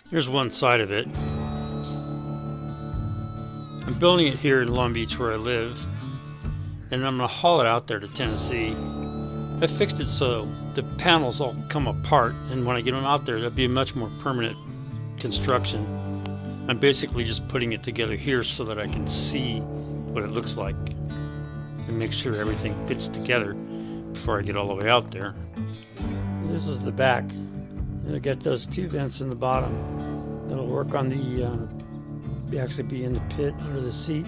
Here's one side of it. I'm building it here in Long Beach where I live, and I'm going to haul it out there to Tennessee. I fixed it so the panels all come apart, and when I get them out there, it'll be a much more permanent construction. I'm basically just putting it together here so that I can see what it looks like and make sure everything fits together before I get all the way out there. This is the back. You'll get those two vents in the bottom that'll work on the actually be in the pit under the seat,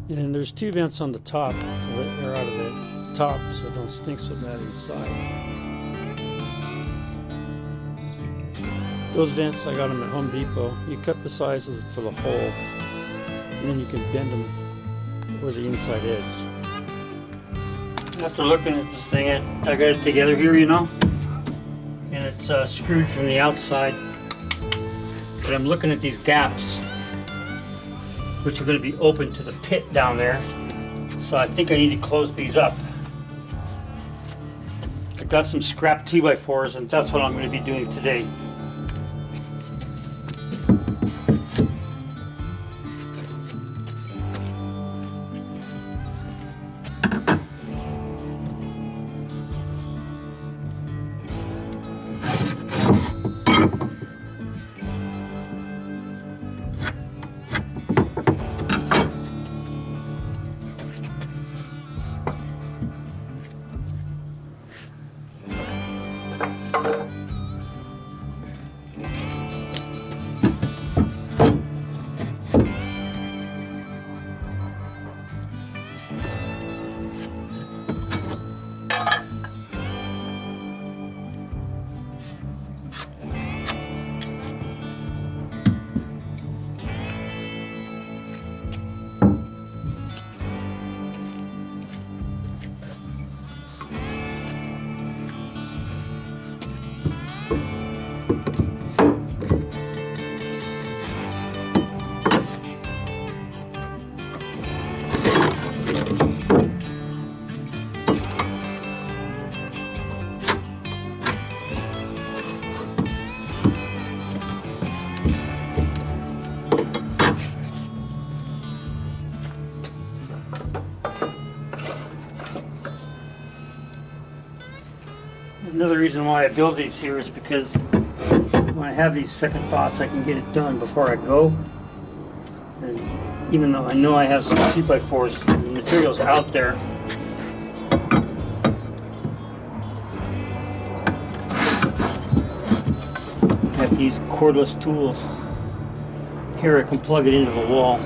and there's two vents on the top to let air out of the top so it don't stink so bad inside. Those vents, I got them at Home Depot. You cut the size for the hole, and then you can bend them over the inside edge. After looking at this thing, I got it together here, you know, and it's screwed from the outside. But I'm looking at these gaps, which are going to be open to the pit down there. So I think I need to close these up. I've got some scrap 2x4s, and that's what I'm going to be doing today. Another reason why I build these here is because when I have these second thoughts, I can get it done before I go. And even though I know I have some 2x4s, the material's out there. I have to use cordless tools. Here I can plug it into the wall.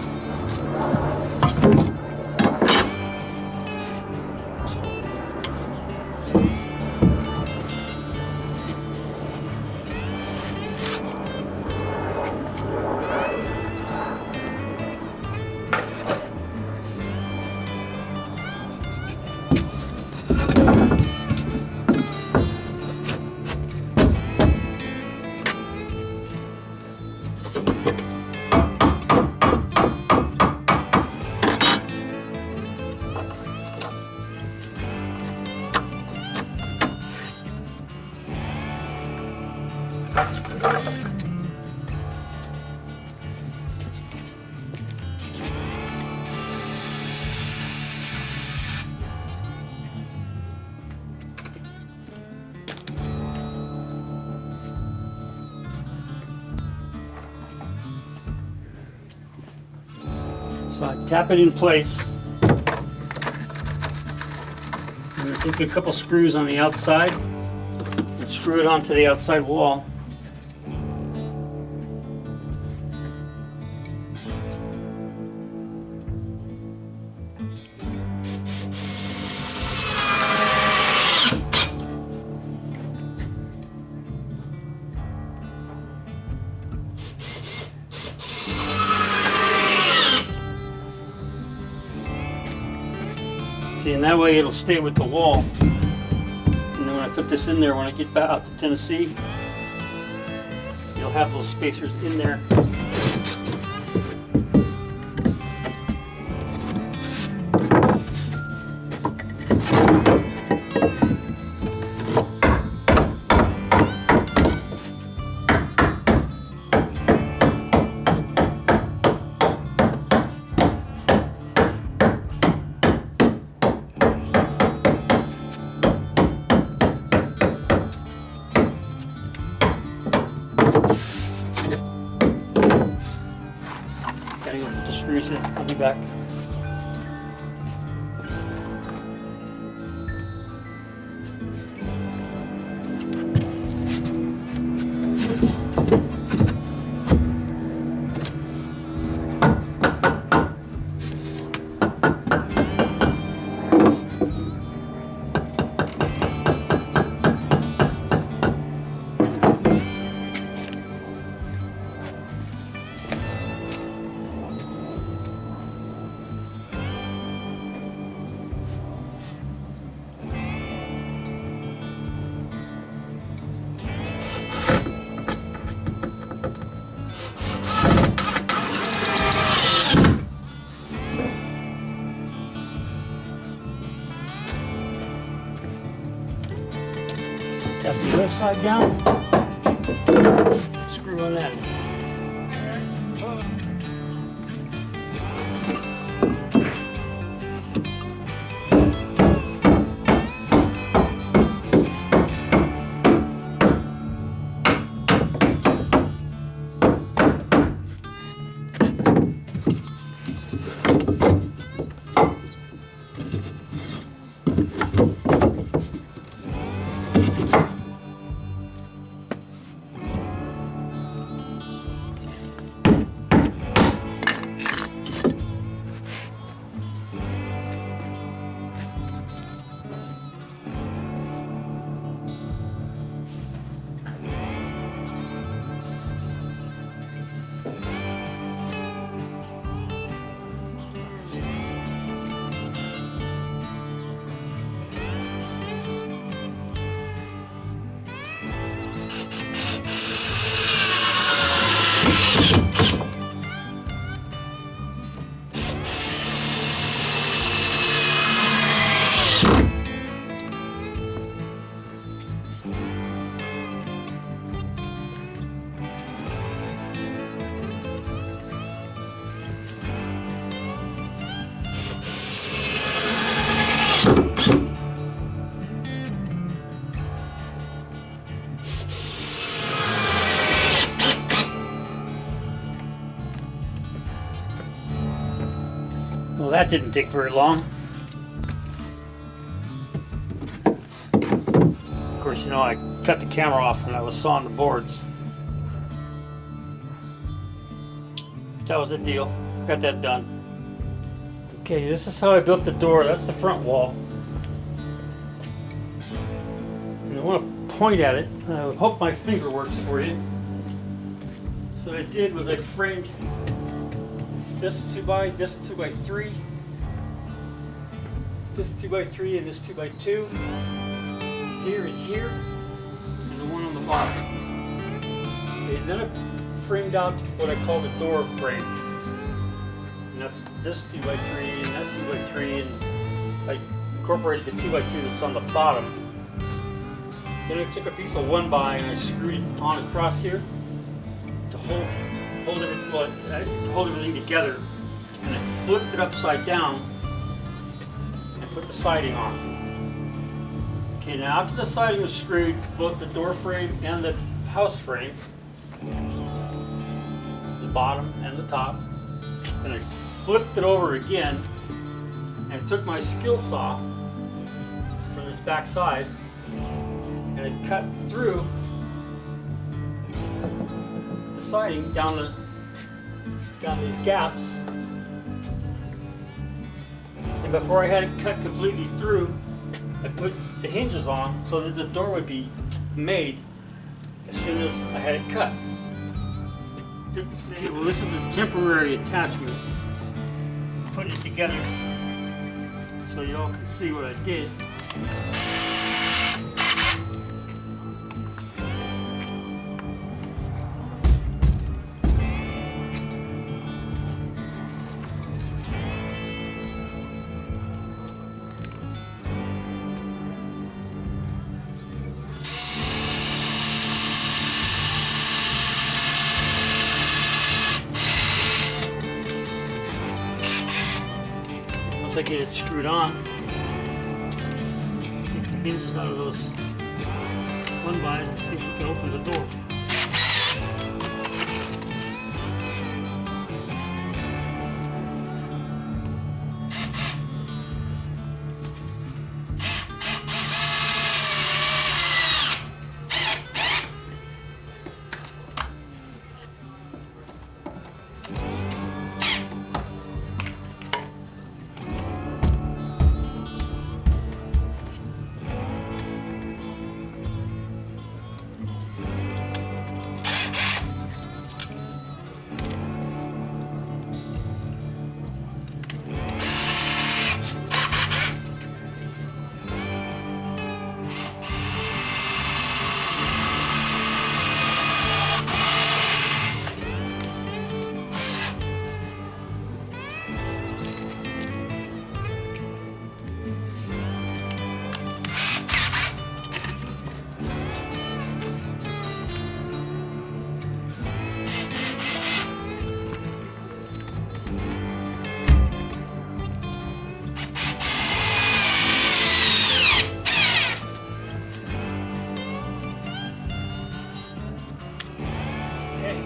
So I tap it in place. I'm going to take a couple screws on the outside and screw it onto the outside wall. See, and that way it'll stay with the wall. And then when I put this in there, when I get back out to Tennessee, you'll have those spacers in there. screws in. I'll be back. Tap the left side down. Screw on that. Well, that didn't take very long. Of course, you know, I cut the camera off when I was sawing the boards. That was the deal. Got that done. Okay, this is how I built the door. That's the front wall. And I want to point at it. I hope my finger works for you. So what I did was I framed this 2x3, this 2x3, and this 2x2, here and here, and the one on the bottom. Okay, and then I framed out what I call the door frame. And that's this 2x3 and that 2x3, and I incorporated the 2x2 that's on the bottom. Then I took a piece of 1x and I screwed it on across here to hold everything together, and I flipped it upside down and put the siding on. Okay, now after the siding was screwed, both the door frame and the house frame, the bottom and the top, then I flipped it over again and took my skill saw from this back side and I cut through the siding down these gaps, and before I had it cut completely through, I put the hinges on so that the door would be made as soon as I had it cut. Okay, well, this is a temporary attachment. Put it together so you all can see what I did. Once I get it screwed on, take the hinges out of those 1x's and see if we can open the door. Okay.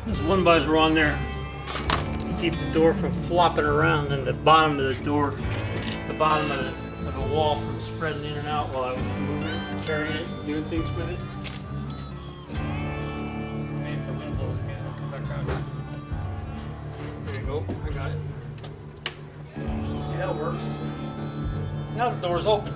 Those one bys were on there to keep the door from flopping around, and the bottom of the door, the bottom of the wall from spreading in and out while I was moving it, carrying it, doing things with it. Maybe if the wind blows again, I'll come back out. There you go, I got it. See, that works. Now the door's open.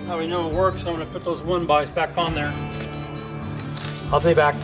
Now we know it works, so I'm going to put those one bys back on there. I'll be back.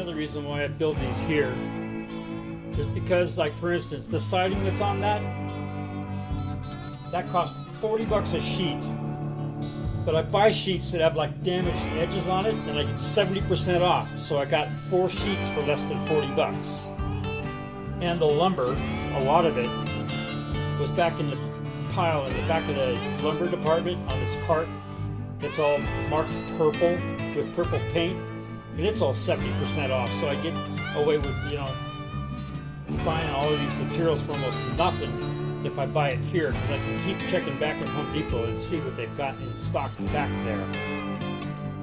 other reason why I build these here is because, like, for instance, the siding that's on that costs $40 a sheet. But I buy sheets that have like damaged edges on it, and I get 70% off. So I got 4 sheets for less than $40. And the lumber, a lot of it, was back in the pile in the back of the lumber department on this cart. It's all marked purple with purple paint, and it's all 70% off. So I get away with, buying all of these materials for almost nothing if I buy it here, because I can keep checking back at Home Depot and see what they've got in stock back there.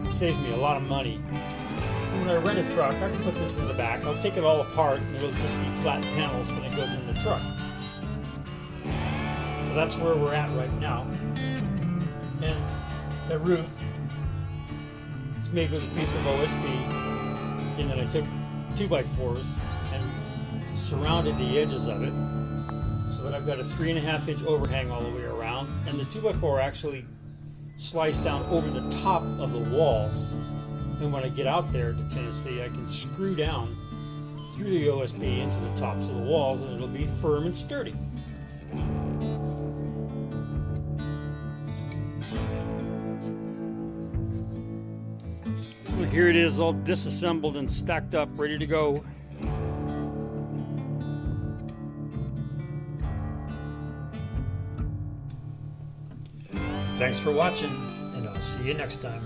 It saves me a lot of money. And when I rent a truck, I can put this in the back. I'll take it all apart, and it'll just be flat panels when it goes in the truck. So that's where we're at right now. And the roof is made with a piece of OSB, and then I took 2x4s and surrounded the edges of it, so that I've got a 3.5-inch overhang all the way around, and the 2x4 actually slides down over the top of the walls. And when I get out there to Tennessee, I can screw down through the OSB into the tops of the walls, and it'll be firm and sturdy. Well, here it is, all disassembled and stacked up, ready to go. Thanks for watching, and I'll see you next time.